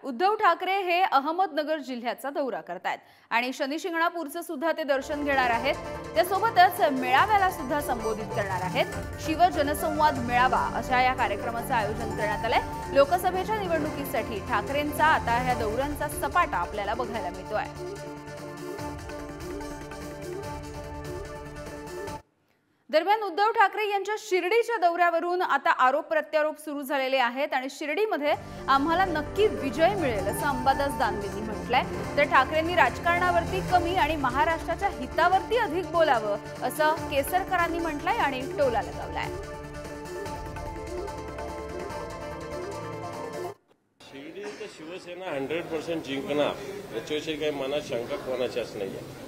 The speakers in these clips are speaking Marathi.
उद्धव ठाकरे हे अहमदनगर जिल्ह्याचा दौरा करतायत आणि शनी शिंगणापूरचं सुद्धा ते दर्शन घेणार आहेत। त्यासोबतच मेळाव्याला सुद्धा संबोधित करणार आहेत। शिव जनसंवाद मेळावा अशा या कार्यक्रमाचं आयोजन करण्यात आलंय। लोकसभेच्या निवडणुकीसाठी ठाकरेंचा आता ह्या दौऱ्यांचा सपाटा आपल्याला बघायला मिळतोय। दरम्यान उद्धव ठाकरे यांच्या शिर्डीच्या दौऱ्यावरून आता आरोप प्रत्यारोप सुरू झालेले आहेत आणि शिर्डीमध्ये आम्हाला नक्की विजय मिळेल असं अंबादास दानवेंनी म्हटलंय। तर ठाकरेंनी राजकारणावरती कमी आणि महाराष्ट्राच्या हितावरती अधिक बोलावं असं केसरकरांनी म्हटलंय आणि टोला लगावलाय। शिर्डी तर शिवसेना 100% जिंकणार याच्याविषयी काही मनात शंका कोणाच्याच नाहीये।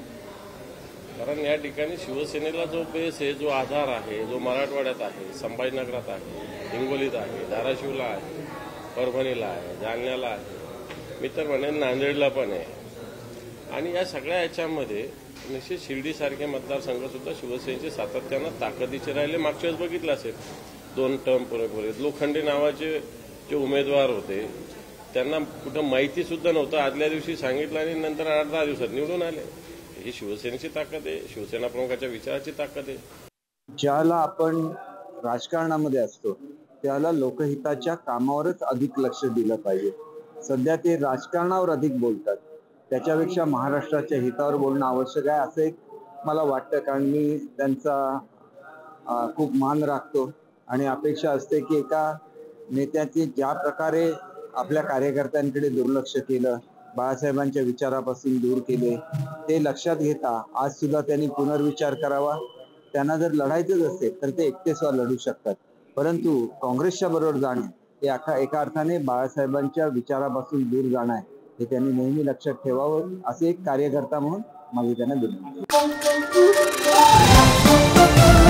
कारण या ठिकाणी शिवसेनेला जो बेस आहे, जो आधार आहे, जो मराठवाड्यात आहे, संभाजीनगरात आहे, हिंगोलीत आहे, धाराशिवला आहे, परभणीला आहे, जालन्याला आहे, मी तर म्हणेन नांदेडला पण आहे। आणि या सगळ्या याच्यामध्ये निश्चित शिर्डीसारखे मतदारसंघ सुद्धा शिवसेनेचे सातत्यानं ताकदीचे राहिले। मागच्या वेळेस बघितलं असेल 2 टर्म पुरेपुरे लोखंडे नावाचे जे उमेदवार होते त्यांना कुठं माहिती सुद्धा नव्हतं, आदल्या दिवशी सांगितलं आणि नंतर 8-10 दिवसात निवडून आले। ही शिवसेनेची ताकद आहे, शिवसेना प्रमुखाच्या विचाराची ताकद आहे। ज्याला आपण राजकारणामध्ये असतो त्याला लोकहिताच्या कामावरच अधिक लक्ष दिलं पाहिजे। सध्या ते राजकारणावर अधिक बोलतात, त्याच्यापेक्षा महाराष्ट्राच्या हितावर बोलणं आवश्यक आहे असं एक मला वाटतं। कारण मी त्यांचा खूप मान राखतो आणि अपेक्षा असते की एका नेत्याची ज्या प्रकारे आपल्या कार्यकर्त्यांकडे दुर्लक्ष केलं, बाळासाहेबांच्या विचारापासून दूर केले, ते लक्षात घेता आज सुद्धा त्यांनी पुनर्विचार करावा। त्यांना जर लढायचंच असेल तर ते एकटे सुद्धा लढू शकतात, परंतु काँग्रेसच्या बरोबर जाणे हे एका अर्थाने बाळासाहेबांच्या विचारापासून दूर जाणं आहे, हे त्यांनी नेहमी लक्षात ठेवावं असे एक कार्यकर्ता म्हणून माझी त्यांना विनंती आहे।